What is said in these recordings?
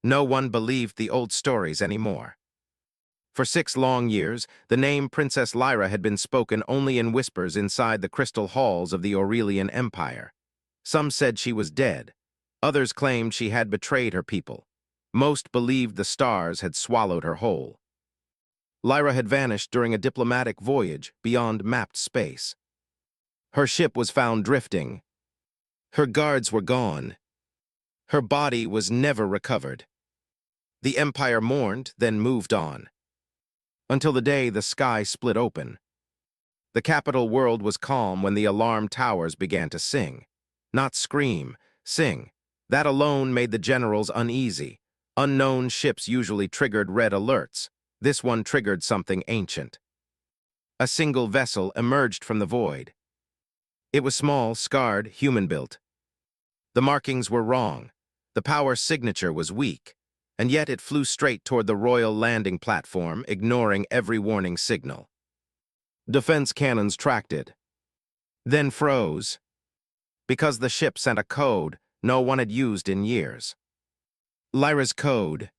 No one believed the old stories anymore. For 6 long years, the name Princess Lyra had been spoken only in whispers inside the crystal halls of the Aurelian Empire. Some said she was dead. Others claimed she had betrayed her people. Most believed the stars had swallowed her whole. Lyra had vanished during a diplomatic voyage beyond mapped space. Her ship was found drifting. Her guards were gone. Her body was never recovered. The Empire mourned, then moved on. Until the day the sky split open. The capital world was calm when the alarm towers began to sing. Not scream, sing. That alone made the generals uneasy. Unknown ships usually triggered red alerts. This one triggered something ancient. A single vessel emerged from the void. It was small, scarred, human-built. The markings were wrong. The power signature was weak. And yet it flew straight toward the royal landing platform, ignoring every warning signal. Defense cannons tracked it, then froze, because the ship sent a code no one had used in years. Lyra's code.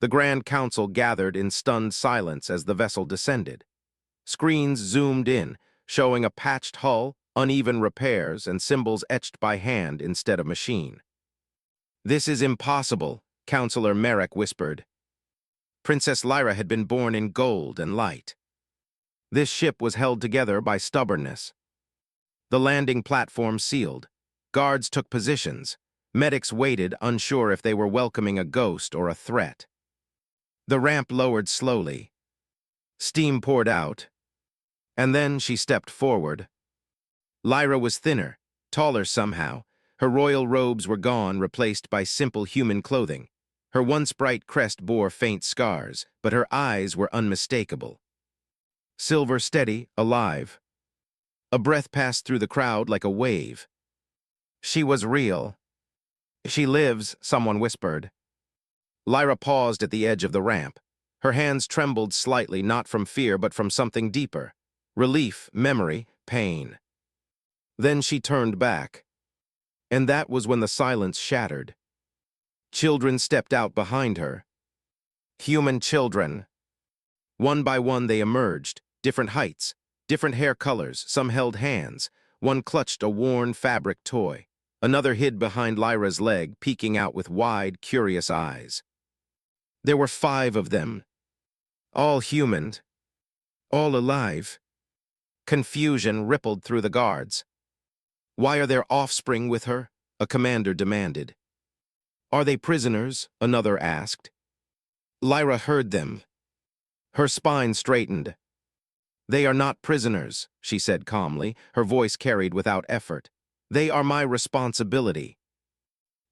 The Grand Council gathered in stunned silence as the vessel descended. Screens zoomed in, showing a patched hull, uneven repairs, and symbols etched by hand instead of machine. "This is impossible," Counselor Merrick whispered. Princess Lyra had been born in gold and light. This ship was held together by stubbornness. The landing platform sealed. Guards took positions. Medics waited, unsure if they were welcoming a ghost or a threat. The ramp lowered slowly. Steam poured out. And then she stepped forward. Lyra was thinner, taller somehow. Her royal robes were gone, replaced by simple human clothing. Her once bright crest bore faint scars, but her eyes were unmistakable. Silver steady, alive. A breath passed through the crowd like a wave. She was real. "She lives," someone whispered. Lyra paused at the edge of the ramp. Her hands trembled slightly, not from fear but from something deeper. Relief, memory, pain. Then she turned back. And that was when the silence shattered. Children stepped out behind her. Human children. One by one they emerged, different heights, different hair colors, some held hands. One clutched a worn fabric toy. Another hid behind Lyra's leg, peeking out with wide, curious eyes. There were 5 of them. All human. All alive. Confusion rippled through the guards. "Why are their offspring with her?" a commander demanded. "Are they prisoners?" another asked. Lyra heard them. Her spine straightened. "They are not prisoners," she said calmly, her voice carried without effort. "They are my responsibility."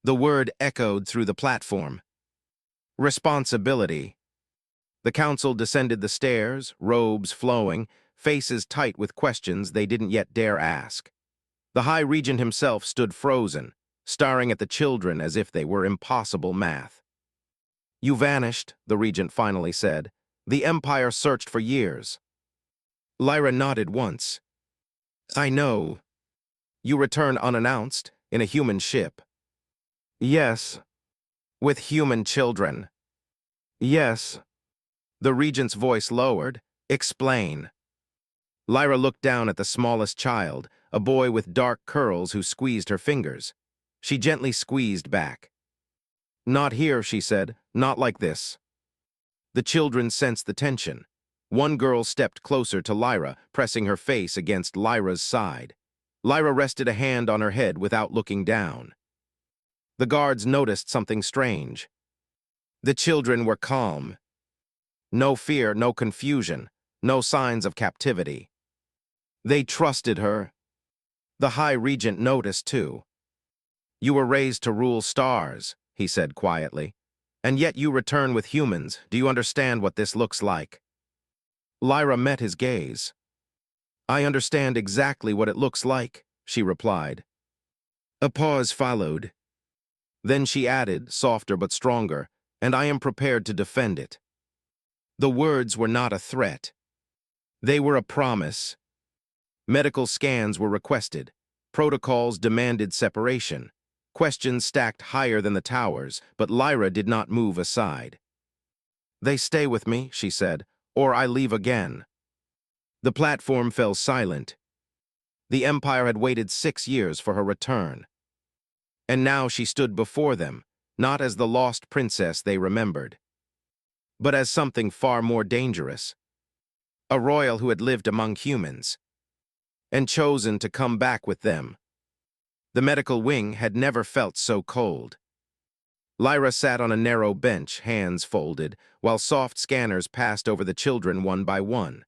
The word echoed through the platform. Responsibility. The council descended the stairs, robes flowing, faces tight with questions they didn't yet dare ask. The High Regent himself stood frozen, staring at the children as if they were impossible math. "You vanished," the Regent finally said. "The Empire searched for years." Lyra nodded once. "I know. You return unannounced, in a human ship." "Yes." "With human children." "Yes." The Regent's voice lowered. "Explain." Lyra looked down at the smallest child, a boy with dark curls who squeezed her fingers. She gently squeezed back. "Not here," she said. "Not like this." The children sensed the tension. One girl stepped closer to Lyra, pressing her face against Lyra's side. Lyra rested a hand on her head without looking down. The guards noticed something strange. The children were calm. No fear, no confusion, no signs of captivity. They trusted her. The High Regent noticed, too. "You were raised to rule stars," he said quietly. "And yet you return with humans. Do you understand what this looks like?" Lyra met his gaze. "I understand exactly what it looks like," she replied. A pause followed. Then she added, softer but stronger, "And I am prepared to defend it." The words were not a threat. They were a promise. Medical scans were requested. Protocols demanded separation. Questions stacked higher than the towers, but Lyra did not move aside. "They stay with me," she said, "or I leave again." The platform fell silent. The Empire had waited 6 years for her return. And now she stood before them, not as the lost princess they remembered, but as something far more dangerous. A royal who had lived among humans, and chosen to come back with them. The medical wing had never felt so cold. Lyra sat on a narrow bench, hands folded, while soft scanners passed over the children one by one.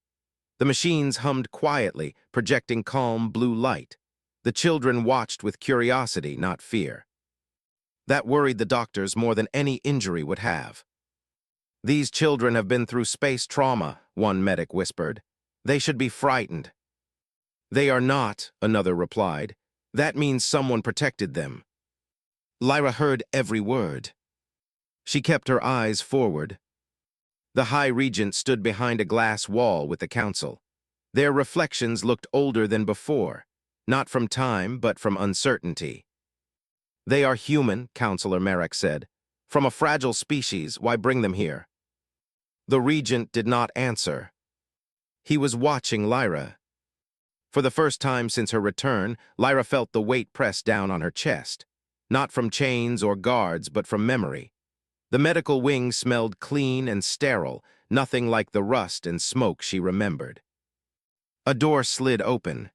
The machines hummed quietly, projecting calm blue light. The children watched with curiosity, not fear. That worried the doctors more than any injury would have. "These children have been through space trauma," one medic whispered. "They should be frightened." "They are not," another replied. "That means someone protected them." Lyra heard every word. She kept her eyes forward. The High Regent stood behind a glass wall with the council. Their reflections looked older than before, not from time, but from uncertainty. "They are human," Counselor Merrick said. "From a fragile species, why bring them here?" The Regent did not answer. He was watching Lyra. For the first time since her return, Lyra felt the weight press down on her chest. Not from chains or guards, but from memory. The medical wing smelled clean and sterile, nothing like the rust and smoke she remembered. A door slid open.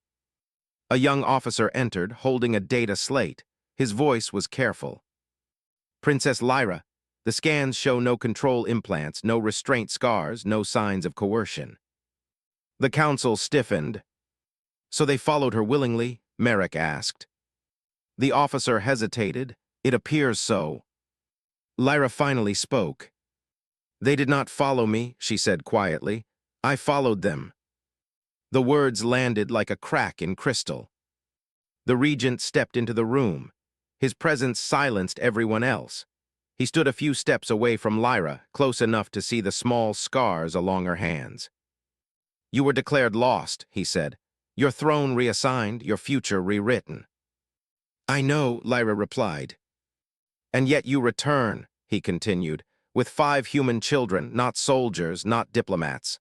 A young officer entered, holding a data slate. His voice was careful. "Princess Lyra, the scans show no control implants, no restraint scars, no signs of coercion." The council stiffened. "So they followed her willingly?" Merrick asked. The officer hesitated. "It appears so." Lyra finally spoke. "They did not follow me," she said quietly. "I followed them." The words landed like a crack in crystal. The Regent stepped into the room. His presence silenced everyone else. He stood a few steps away from Lyra, close enough to see the small scars along her hands. "You were declared lost," he said. "Your throne reassigned, your future rewritten." "I know," Lyra replied. "And yet you return," he continued, "with 5 human children, not soldiers, not diplomats."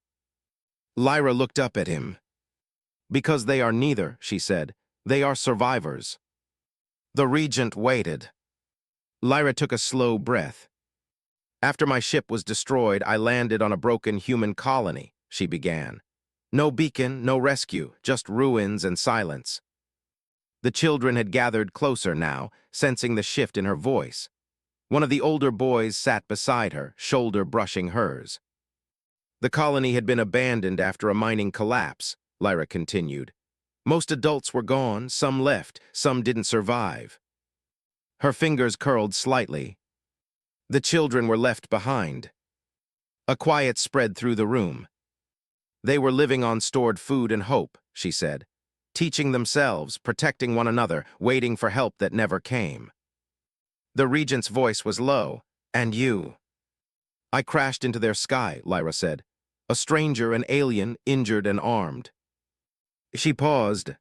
Lyra looked up at him. "Because they are neither," she said. "They are survivors." The Regent waited. Lyra took a slow breath. "After my ship was destroyed, I landed on a broken human colony," she began. "No beacon, no rescue, just ruins and silence." The children had gathered closer now, sensing the shift in her voice. One of the older boys sat beside her, shoulder brushing hers. "The colony had been abandoned after a mining collapse," Lyra continued. "Most adults were gone, some left, some didn't survive." Her fingers curled slightly. The children were left behind. A quiet spread through the room. "They were living on stored food and hope," she said. "Teaching themselves, protecting one another, waiting for help that never came." The Regent's voice was low. "And you?" "I crashed into their sky," Lyra said. "A stranger, an alien, injured and armed." She paused.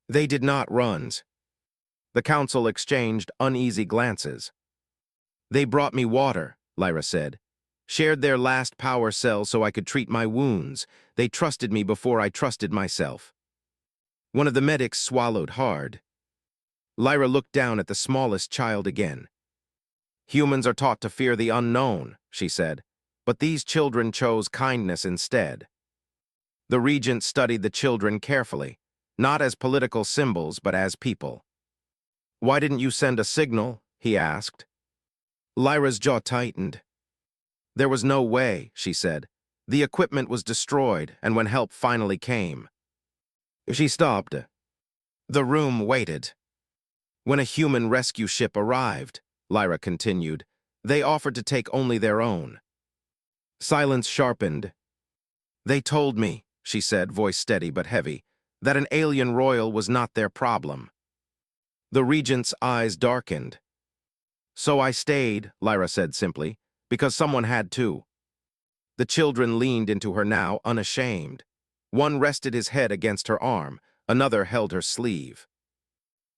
"They did not run." The council exchanged uneasy glances. "They brought me water," Lyra said. "Shared their last power cell so I could treat my wounds. They trusted me before I trusted myself." One of the medics swallowed hard. Lyra looked down at the smallest child again. "Humans are taught to fear the unknown," she said, "but these children chose kindness instead." The Regent studied the children carefully, not as political symbols, but as people. "Why didn't you send a signal?" he asked. Lyra's jaw tightened. "There was no way," she said. "The equipment was destroyed, and when help finally came." She stopped. The room waited. "When a human rescue ship arrived," Lyra continued, "they offered to take only their own." Silence sharpened. "They told me," she said, voice steady but heavy, "that an alien royal was not their problem." The Regent's eyes darkened. "So I stayed," Lyra said simply, "because someone had to." The children leaned into her now, unashamed. One rested his head against her arm, another held her sleeve.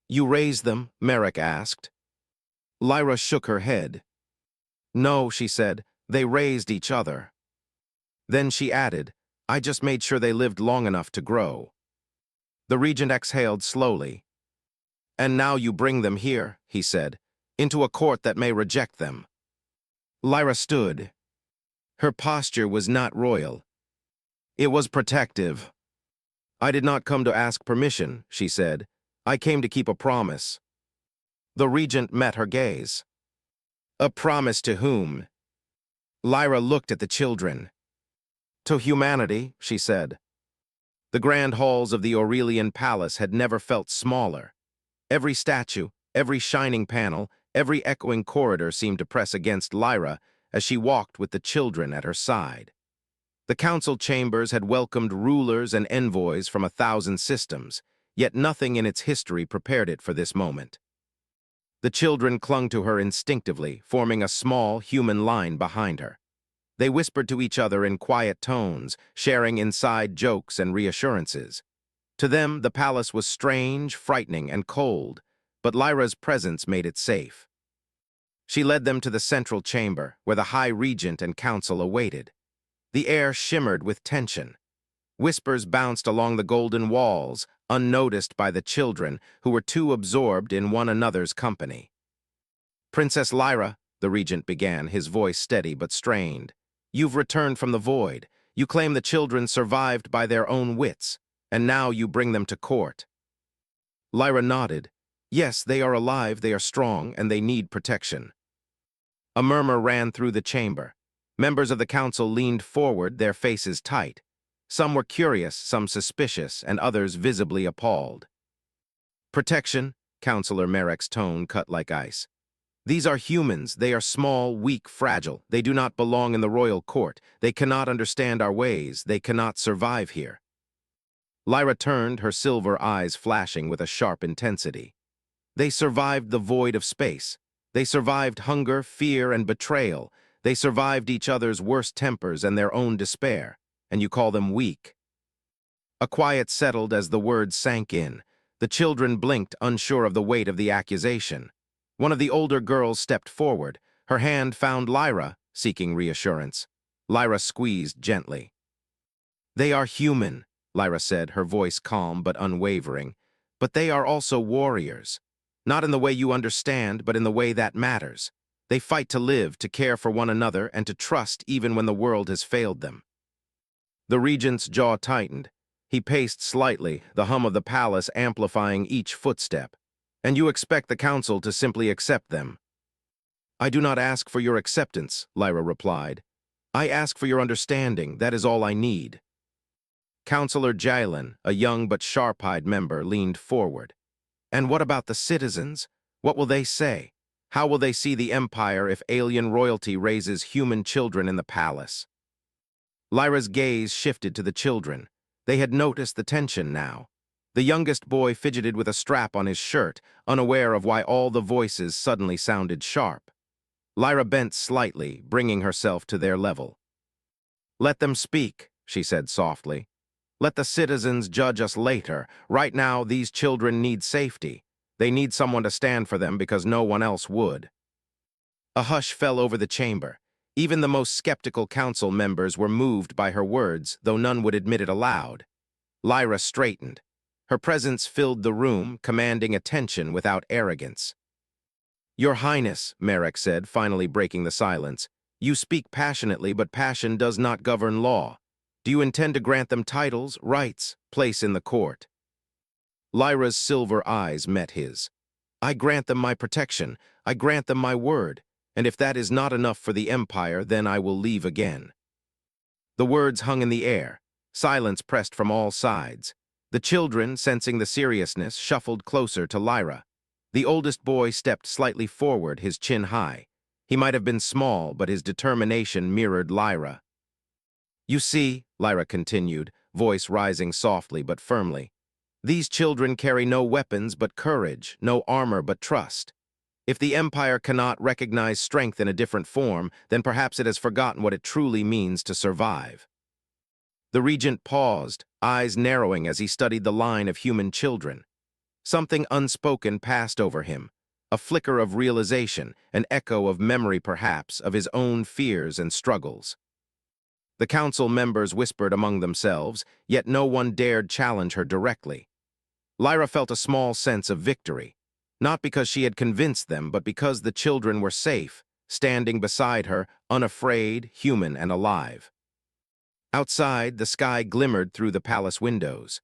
You raised them? Merrick asked. Lyra shook her head. No, she said, they raised each other. Then she added, I just made sure they lived long enough to grow. The regent exhaled slowly. And now you bring them here, he said, into a court that may reject them. Lyra stood. Her posture was not royal. It was protective. I did not come to ask permission, she said. I came to keep a promise. The regent met her gaze. A promise to whom? Lyra looked at the children. To humanity, she said. The grand halls of the Aurelian Palace had never felt smaller. Every statue, every shining panel, every echoing corridor seemed to press against Lyra as she walked with the children at her side. The council chambers had welcomed rulers and envoys from 1,000 systems, yet nothing in its history prepared it for this moment. The children clung to her instinctively, forming a small, human line behind her. They whispered to each other in quiet tones, sharing inside jokes and reassurances. To them, the palace was strange, frightening, and cold, but Lyra's presence made it safe. She led them to the central chamber, where the High Regent and council awaited. The air shimmered with tension. Whispers bounced along the golden walls, unnoticed by the children, who were too absorbed in one another's company. Princess Lyra, the regent began, his voice steady but strained. You've returned from the void. You claim the children survived by their own wits, and now you bring them to court. Lyra nodded. Yes, they are alive, they are strong, and they need protection. A murmur ran through the chamber. Members of the council leaned forward, their faces tight. Some were curious, some suspicious, and others visibly appalled. Protection, Councillor Merrick's tone cut like ice. These are humans. They are small, weak, fragile. They do not belong in the royal court. They cannot understand our ways. They cannot survive here. Lyra turned, her silver eyes flashing with a sharp intensity. They survived the void of space. They survived hunger, fear, and betrayal. They survived each other's worst tempers and their own despair. And you call them weak. A quiet settled as the words sank in. The children blinked, unsure of the weight of the accusation. One of the older girls stepped forward. Her hand found Lyra, seeking reassurance. Lyra squeezed gently. They are human, Lyra said, her voice calm but unwavering. But they are also warriors. Not in the way you understand, but in the way that matters. They fight to live, to care for one another, and to trust even when the world has failed them. The regent's jaw tightened. He paced slightly, the hum of the palace amplifying each footstep. And you expect the council to simply accept them. I do not ask for your acceptance, Lyra replied. I ask for your understanding. That is all I need. Councillor Jalen, a young but sharp-eyed member, leaned forward. And what about the citizens? What will they say? How will they see the empire if alien royalty raises human children in the palace? Lyra's gaze shifted to the children. They had noticed the tension now. The youngest boy fidgeted with a strap on his shirt, unaware of why all the voices suddenly sounded sharp. Lyra bent slightly, bringing herself to their level. Let them speak, she said softly. Let the citizens judge us later. Right now, these children need safety. They need someone to stand for them because no one else would. A hush fell over the chamber. Even the most skeptical council members were moved by her words, though none would admit it aloud. Lyra straightened. Her presence filled the room, commanding attention without arrogance. Your Highness, Merrick said, finally breaking the silence, you speak passionately, but passion does not govern law. Do you intend to grant them titles, rights, place in the court? Lyra's silver eyes met his. I grant them my protection. I grant them my word. And if that is not enough for the empire, then I will leave again. The words hung in the air. Silence pressed from all sides. The children, sensing the seriousness, shuffled closer to Lyra. The oldest boy stepped slightly forward, his chin high. He might have been small, but his determination mirrored Lyra. You see, Lyra continued, voice rising softly but firmly, these children carry no weapons but courage, no armor but trust. If the empire cannot recognize strength in a different form, then perhaps it has forgotten what it truly means to survive. The regent paused, eyes narrowing as he studied the line of human children. Something unspoken passed over him, a flicker of realization, an echo of memory perhaps, of his own fears and struggles. The council members whispered among themselves, yet no one dared challenge her directly. Lyra felt a small sense of victory, not because she had convinced them, but because the children were safe, standing beside her, unafraid, human and alive. Outside, the sky glimmered through the palace windows.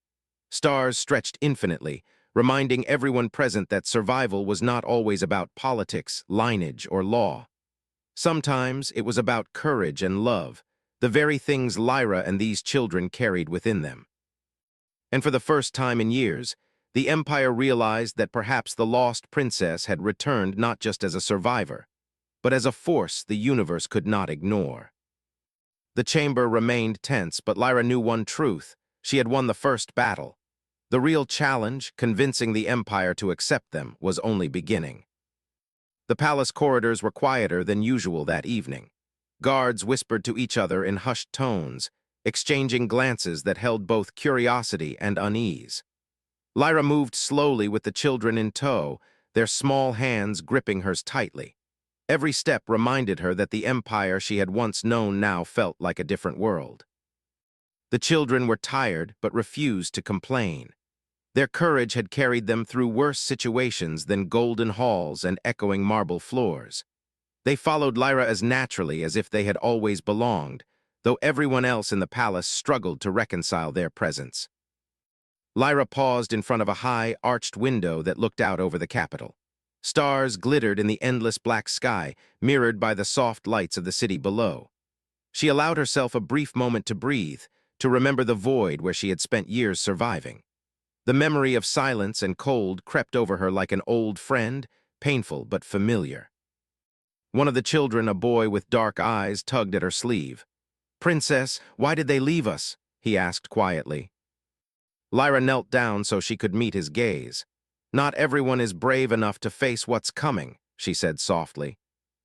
Stars stretched infinitely, reminding everyone present that survival was not always about politics, lineage, or law. Sometimes it was about courage and love, the very things Lyra and these children carried within them. And for the first time in years, the Empire realized that perhaps the lost princess had returned not just as a survivor, but as a force the universe could not ignore. The chamber remained tense, but Lyra knew one truth: she had won the first battle. The real challenge, convincing the Empire to accept them, was only beginning. The palace corridors were quieter than usual that evening. Guards whispered to each other in hushed tones, exchanging glances that held both curiosity and unease. Lyra moved slowly with the children in tow, their small hands gripping hers tightly. Every step reminded her that the empire she had once known now felt like a different world. The children were tired but refused to complain. Their courage had carried them through worse situations than golden halls and echoing marble floors. They followed Lyra as naturally as if they had always belonged, though everyone else in the palace struggled to reconcile their presence. Lyra paused in front of a high, arched window that looked out over the capital. Stars glittered in the endless black sky, mirrored by the soft lights of the city below. She allowed herself a brief moment to breathe, to remember the void where she had spent years surviving. The memory of silence and cold crept over her like an old friend, painful but familiar. One of the children, a boy with dark eyes, tugged at her sleeve. "Princess, why did they leave us?" he asked quietly. Lyra knelt down so she could meet his gaze. "Not everyone is brave enough to face what's coming," she said softly.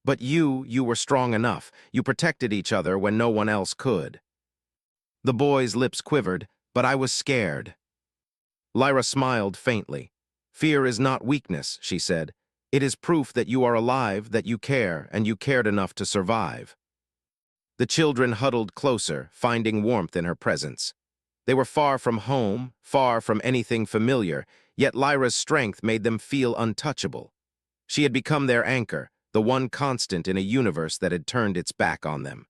"But you were strong enough. You protected each other when no one else could." The boy's lips quivered, "But I was scared." Lyra smiled faintly. "Fear is not weakness," she said. "It is proof that you are alive, that you care, and you cared enough to survive." The children huddled closer, finding warmth in her presence. They were far from home, far from anything familiar, yet Lyra's strength made them feel untouchable. She had become their anchor, the one constant in a universe that had turned its back on them.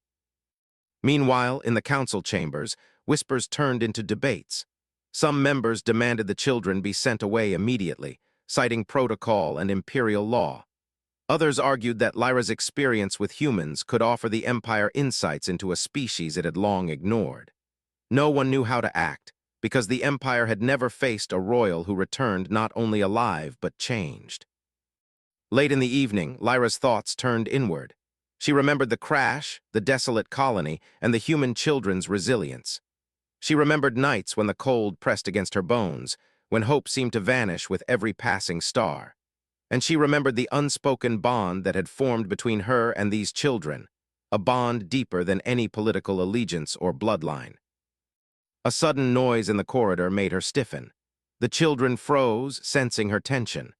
Meanwhile, in the council chambers, whispers turned into debates. Some members demanded the children be sent away immediately, citing protocol and imperial law. Others argued that Lyra's experience with humans could offer the Empire insights into a species it had long ignored. No one knew how to act, because the Empire had never faced a royal who returned not only alive but changed. Late in the evening, Lyra's thoughts turned inward. She remembered the crash, the desolate colony, and the human children's resilience. She remembered nights when the cold pressed against her bones, when hope seemed to vanish with every passing star. And she remembered the unspoken bond that had formed between her and these children, a bond deeper than any political allegiance or bloodline. A sudden noise in the corridor made her stiffen. The children froze, sensing her tension.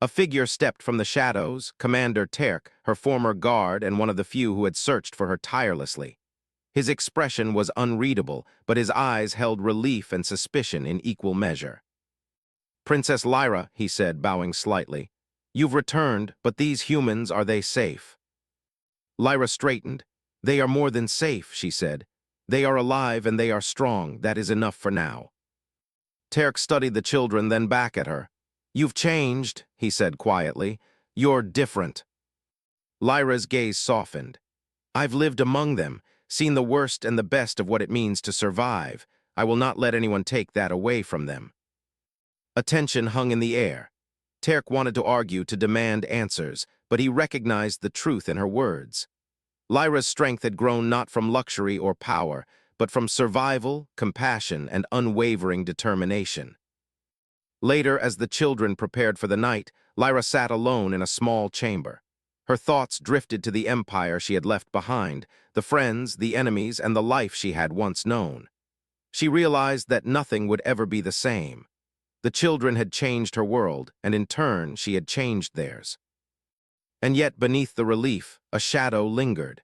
A figure stepped from the shadows, Commander Terk, her former guard and one of the few who had searched for her tirelessly. His expression was unreadable, but his eyes held relief and suspicion in equal measure. "Princess Lyra," he said, bowing slightly, "you've returned, but these humans, are they safe?" Lyra straightened. "They are more than safe," she said. "They are alive and they are strong. That is enough for now." Terk studied the children, then back at her. "You've changed," he said quietly. "You're different." Lyra's gaze softened. "I've lived among them, seen the worst and the best of what it means to survive. I will not let anyone take that away from them." A tension hung in the air. Terk wanted to argue, to demand answers, but he recognized the truth in her words. Lyra's strength had grown not from luxury or power, but from survival, compassion, and unwavering determination. Later, as the children prepared for the night, Lyra sat alone in a small chamber. Her thoughts drifted to the empire she had left behind, the friends, the enemies, and the life she had once known. She realized that nothing would ever be the same. The children had changed her world, and in turn, she had changed theirs. And yet, beneath the relief, a shadow lingered.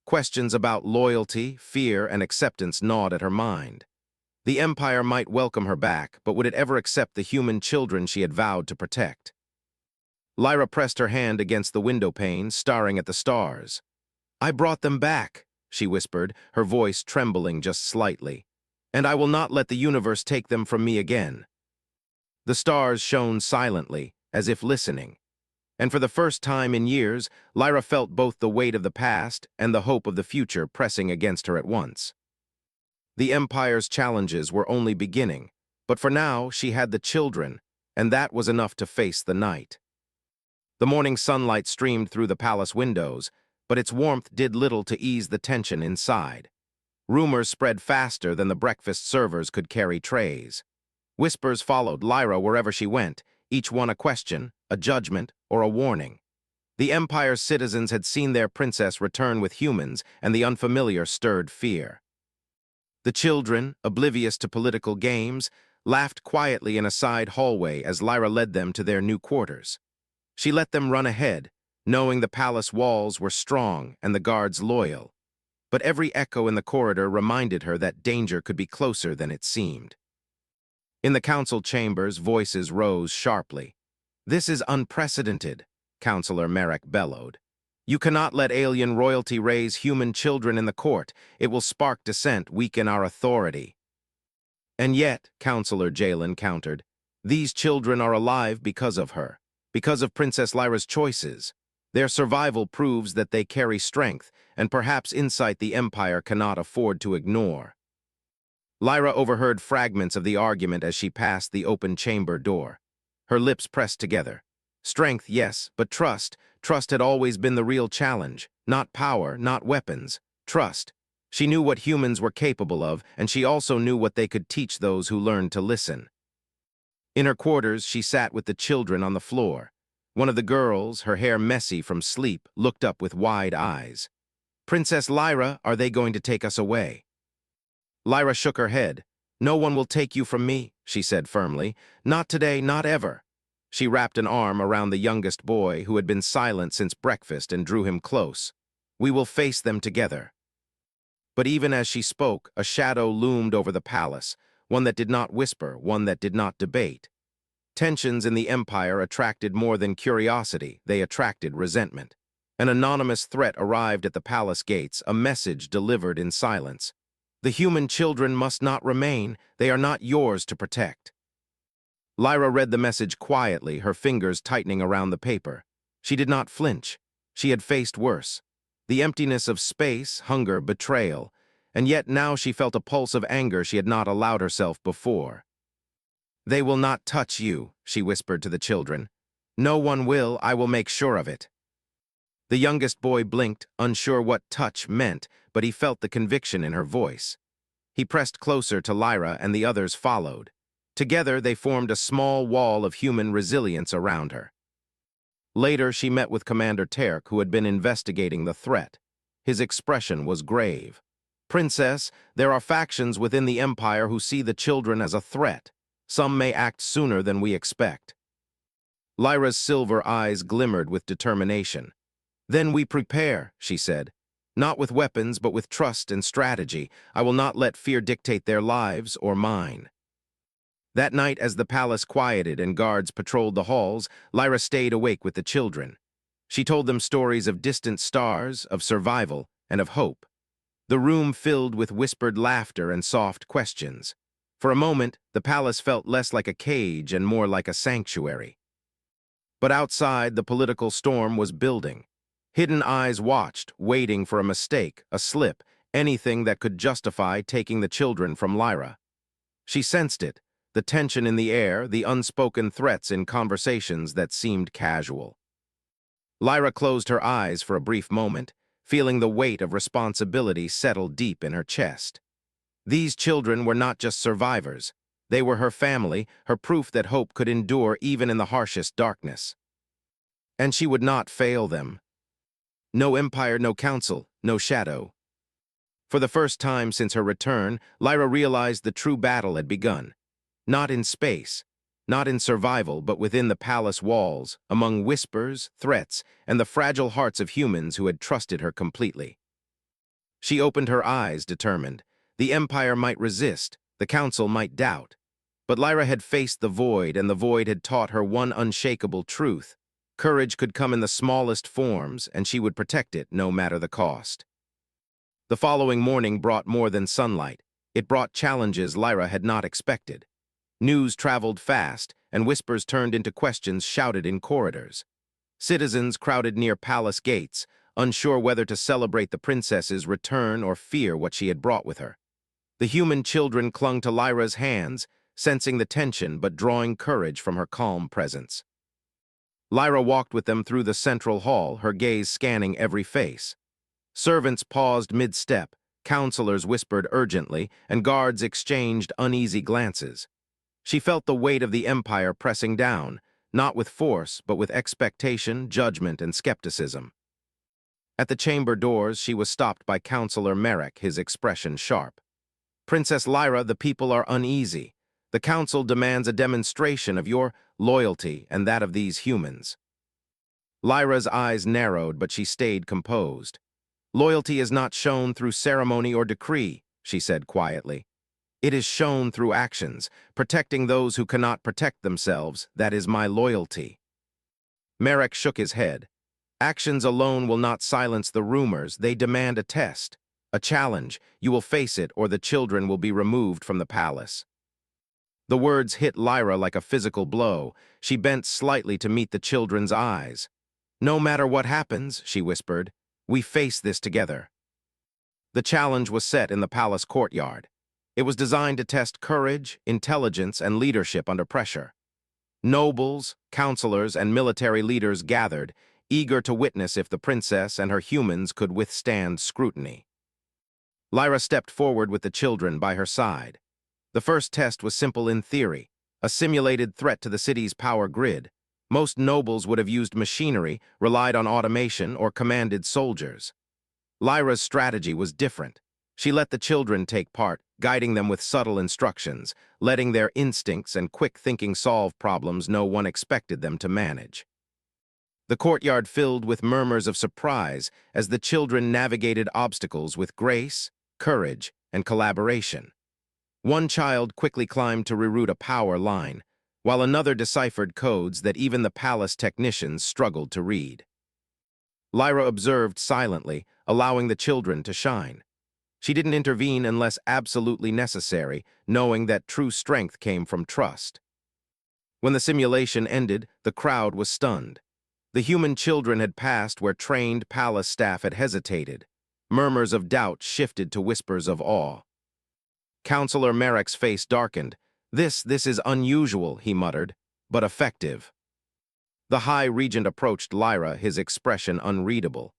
Questions about loyalty, fear, and acceptance gnawed at her mind. The Empire might welcome her back, but would it ever accept the human children she had vowed to protect? Lyra pressed her hand against the window pane, staring at the stars. "I brought them back," she whispered, her voice trembling just slightly. "And I will not let the universe take them from me again." The stars shone silently, as if listening. And for the first time in years, Lyra felt both the weight of the past and the hope of the future pressing against her at once. The Empire's challenges were only beginning, but for now she had the children, and that was enough to face the night. The morning sunlight streamed through the palace windows, but its warmth did little to ease the tension inside. Rumors spread faster than the breakfast servers could carry trays. Whispers followed Lyra wherever she went, each one a question, a judgment, or a warning. The Empire's citizens had seen their princess return with humans, and the unfamiliar stirred fear. The children, oblivious to political games, laughed quietly in a side hallway as Lyra led them to their new quarters. She let them run ahead, knowing the palace walls were strong and the guards loyal. But every echo in the corridor reminded her that danger could be closer than it seemed. In the council chambers, voices rose sharply. "This is unprecedented," Councillor Merrick bellowed. "You cannot let alien royalty raise human children in the court. It will spark dissent, weaken our authority." "And yet," Councillor Jalen countered, "these children are alive because of her, because of Princess Lyra's choices. Their survival proves that they carry strength, and perhaps insight the Empire cannot afford to ignore." Lyra overheard fragments of the argument as she passed the open chamber door. Her lips pressed together. Strength, yes, but trust. Trust had always been the real challenge. Not power, not weapons. Trust. She knew what humans were capable of, and she also knew what they could teach those who learned to listen. In her quarters, she sat with the children on the floor. One of the girls, her hair messy from sleep, looked up with wide eyes. "Princess Lyra, are they going to take us away?" Lyra shook her head. "No one will take you from me," she said firmly. "Not today, not ever." She wrapped an arm around the youngest boy, who had been silent since breakfast, and drew him close. "We will face them together." But even as she spoke, a shadow loomed over the palace, one that did not whisper, one that did not debate. Tensions in the Empire attracted more than curiosity, they attracted resentment. An anonymous threat arrived at the palace gates, a message delivered in silence. "The human children must not remain, they are not yours to protect." Lyra read the message quietly, her fingers tightening around the paper. She did not flinch. She had faced worse. The emptiness of space, hunger, betrayal, and yet now she felt a pulse of anger she had not allowed herself before. "They will not touch you," she whispered to the children. "No one will, I will make sure of it." The youngest boy blinked, unsure what touch meant, but he felt the conviction in her voice. He pressed closer to Lyra, and the others followed. Together, they formed a small wall of human resilience around her. Later, she met with Commander Terk, who had been investigating the threat. His expression was grave. "Princess, there are factions within the Empire who see the children as a threat. Some may act sooner than we expect." Lyra's silver eyes glimmered with determination. "Then we prepare," she said. "Not with weapons, but with trust and strategy. I will not let fear dictate their lives or mine." That night, as the palace quieted and guards patrolled the halls, Lyra stayed awake with the children. She told them stories of distant stars, of survival, and of hope. The room filled with whispered laughter and soft questions. For a moment, the palace felt less like a cage and more like a sanctuary. But outside, the political storm was building. Hidden eyes watched, waiting for a mistake, a slip, anything that could justify taking the children from Lyra. She sensed it, the tension in the air, the unspoken threats in conversations that seemed casual. Lyra closed her eyes for a brief moment, feeling the weight of responsibility settle deep in her chest. These children were not just survivors. They were her family, her proof that hope could endure even in the harshest darkness. And she would not fail them. No empire, no council, no shadow. For the first time since her return, Lyra realized the true battle had begun. Not in space, not in survival but within the palace walls, among whispers, threats, and the fragile hearts of humans who had trusted her completely. She opened her eyes, determined. The Empire might resist, the Council might doubt. But Lyra had faced the void, and the void had taught her one unshakable truth. Courage could come in the smallest forms, and she would protect it no matter the cost. The following morning brought more than sunlight. It brought challenges Lyra had not expected. News traveled fast, and whispers turned into questions shouted in corridors. Citizens crowded near palace gates, unsure whether to celebrate the princess's return or fear what she had brought with her. The human children clung to Lyra's hands, sensing the tension but drawing courage from her calm presence. Lyra walked with them through the central hall, her gaze scanning every face. Servants paused mid-step, counselors whispered urgently, and guards exchanged uneasy glances. She felt the weight of the Empire pressing down, not with force, but with expectation, judgment, and skepticism. At the chamber doors, she was stopped by Counselor Merrick, his expression sharp. "Princess Lyra, the people are uneasy. The Council demands a demonstration of your loyalty and that of these humans." Lyra's eyes narrowed, but she stayed composed. "Loyalty is not shown through ceremony or decree," she said quietly. "It is shown through actions, protecting those who cannot protect themselves. That is my loyalty." Merrick shook his head. "Actions alone will not silence the rumors. They demand a test, a challenge. You will face it, or the children will be removed from the palace." The words hit Lyra like a physical blow. She bent slightly to meet the children's eyes. "No matter what happens," she whispered, "we face this together." The challenge was set in the palace courtyard. It was designed to test courage, intelligence, and leadership under pressure. Nobles, counselors, and military leaders gathered, eager to witness if the princess and her humans could withstand scrutiny. Lyra stepped forward with the children by her side. The first test was simple in theory, a simulated threat to the city's power grid. Most nobles would have used machinery, relied on automation, or commanded soldiers. Lyra's strategy was different. She let the children take part, guiding them with subtle instructions, letting their instincts and quick thinking solve problems no one expected them to manage. The courtyard filled with murmurs of surprise as the children navigated obstacles with grace, courage, and collaboration. One child quickly climbed to reroute a power line, while another deciphered codes that even the palace technicians struggled to read. Lyra observed silently, allowing the children to shine. She didn't intervene unless absolutely necessary, knowing that true strength came from trust. When the simulation ended, the crowd was stunned. The human children had passed where trained palace staff had hesitated. Murmurs of doubt shifted to whispers of awe. Counselor Merrick's face darkened. This is unusual," he muttered, "but effective." The High Regent approached Lyra, his expression unreadable.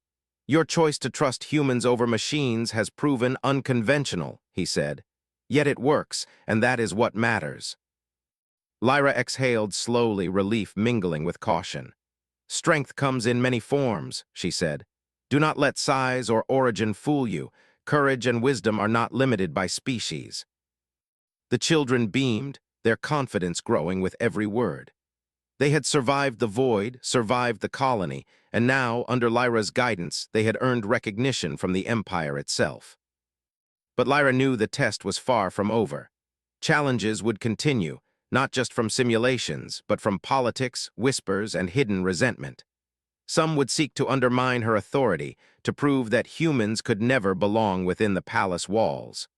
"Your choice to trust humans over machines has proven unconventional," he said. "Yet it works, and that is what matters." Lyra exhaled slowly, relief mingling with caution. "Strength comes in many forms," she said. "Do not let size or origin fool you. Courage and wisdom are not limited by species." The children beamed, their confidence growing with every word. They had survived the void, survived the colony, and now, under Lyra's guidance, they had earned recognition from the Empire itself. But Lyra knew the test was far from over. Challenges would continue, not just from simulations, but from politics, whispers, and hidden resentment. Some would seek to undermine her authority, to prove that humans could never belong within the palace walls.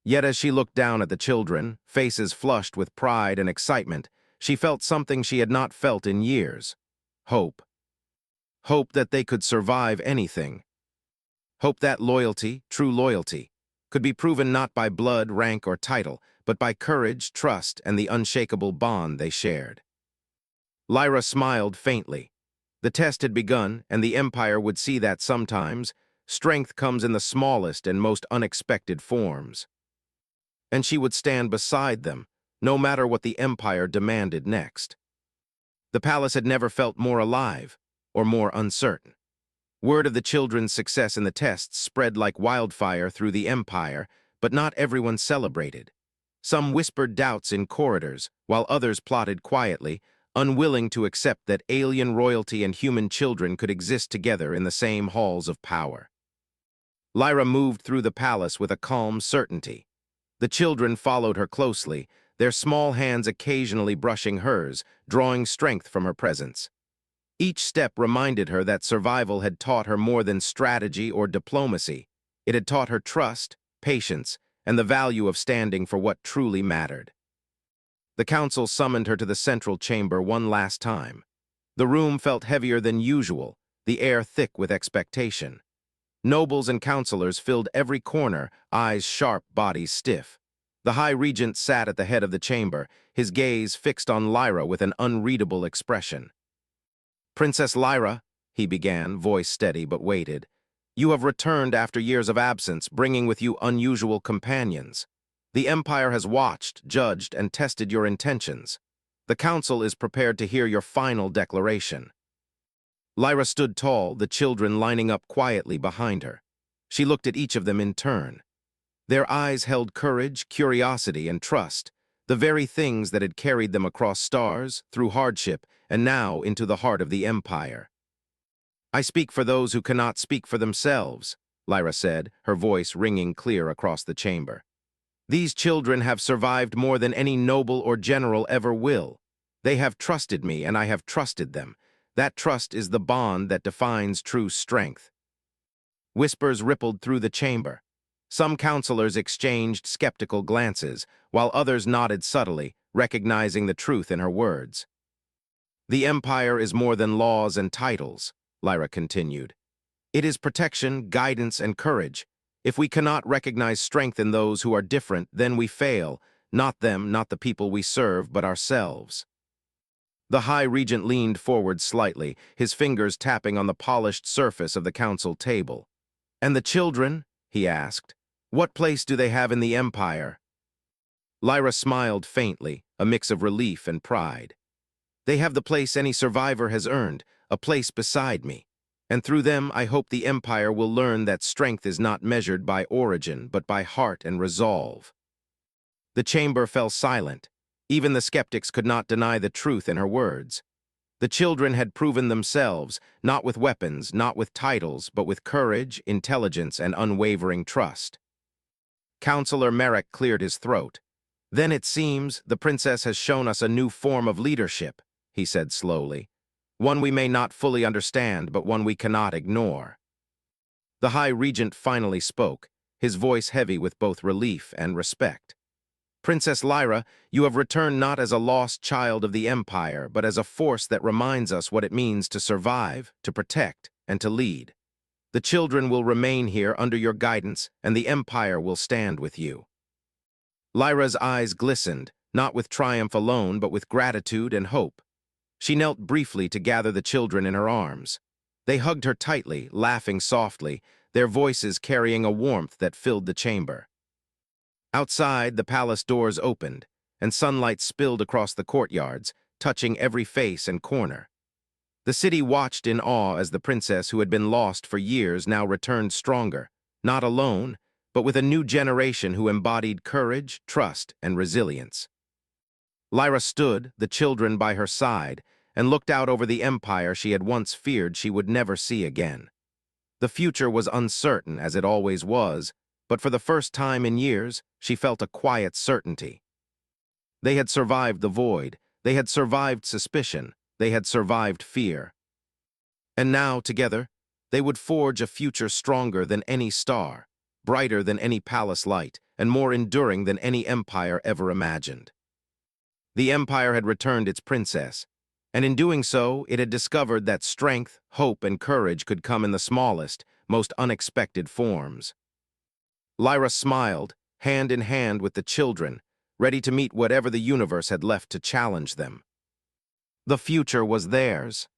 Yet as she looked down at the children, faces flushed with pride and excitement, she felt something she had not felt in years. Hope. Hope that they could survive anything. Hope that loyalty, true loyalty, could be proven not by blood, rank, or title, but by courage, trust, and the unshakable bond they shared. Lyra smiled faintly. The test had begun, and the Empire would see that sometimes strength comes in the smallest and most unexpected forms. And she would stand beside them, no matter what the Empire demanded next. The palace had never felt more alive or more uncertain. Word of the children's success in the tests spread like wildfire through the Empire, but not everyone celebrated. Some whispered doubts in corridors, while others plotted quietly, unwilling to accept that alien royalty and human children could exist together in the same halls of power. Lyra moved through the palace with a calm certainty. The children followed her closely, their small hands occasionally brushing hers, drawing strength from her presence. Each step reminded her that survival had taught her more than strategy or diplomacy. It had taught her trust, patience, and the value of standing for what truly mattered. The council summoned her to the central chamber one last time. The room felt heavier than usual, the air thick with expectation. Nobles and councilors filled every corner, eyes sharp, bodies stiff. The High Regent sat at the head of the chamber, his gaze fixed on Lyra with an unreadable expression. "Princess Lyra," he began, voice steady but weighted, "you have returned after years of absence, bringing with you unusual companions. The Empire has watched, judged, and tested your intentions. The Council is prepared to hear your final declaration." Lyra stood tall, the children lining up quietly behind her. She looked at each of them in turn. Their eyes held courage, curiosity, and trust, the very things that had carried them across stars, through hardship, and now into the heart of the Empire. "I speak for those who cannot speak for themselves," Lyra said, her voice ringing clear across the chamber. "These children have survived more than any noble or general ever will. They have trusted me, and I have trusted them. That trust is the bond that defines true strength." Whispers rippled through the chamber. Some counselors exchanged skeptical glances, while others nodded subtly, recognizing the truth in her words. "The Empire is more than laws and titles," Lyra continued. "It is protection, guidance, and courage. If we cannot recognize strength in those who are different, then we fail, not them, not the people we serve, but ourselves." The High Regent leaned forward slightly, his fingers tapping on the polished surface of the council table. "And the children?" he asked. "What place do they have in the Empire?" Lyra smiled faintly, a mix of relief and pride. "They have the place any survivor has earned, a place beside me. And through them, I hope the Empire will learn that strength is not measured by origin, but by heart and resolve." The chamber fell silent. Even the skeptics could not deny the truth in her words. The children had proven themselves, not with weapons, not with titles, but with courage, intelligence, and unwavering trust. Counselor Merrick cleared his throat. "Then it seems the princess has shown us a new form of leadership," he said slowly. "One we may not fully understand, but one we cannot ignore." The High Regent finally spoke, his voice heavy with both relief and respect. "Princess Lyra, you have returned not as a lost child of the Empire, but as a force that reminds us what it means to survive, to protect, and to lead. The children will remain here under your guidance, and the Empire will stand with you." Lyra's eyes glistened, not with triumph alone, but with gratitude and hope. She knelt briefly to gather the children in her arms. They hugged her tightly, laughing softly, their voices carrying a warmth that filled the chamber. Outside, the palace doors opened, and sunlight spilled across the courtyards, touching every face and corner. The city watched in awe as the princess who had been lost for years now returned stronger, not alone, but with a new generation who embodied courage, trust, and resilience. Lyra stood, the children by her side, and looked out over the empire she had once feared she would never see again. The future was uncertain, as it always was, but for the first time in years, she felt a quiet certainty. They had survived the void, they had survived suspicion, they had survived fear. And now, together, they would forge a future stronger than any star, brighter than any palace light, and more enduring than any empire ever imagined. The empire had returned its princess, and in doing so, it had discovered that strength, hope, and courage could come in the smallest, most unexpected forms. Lyra smiled, hand in hand with the children, ready to meet whatever the universe had left to challenge them. The future was theirs.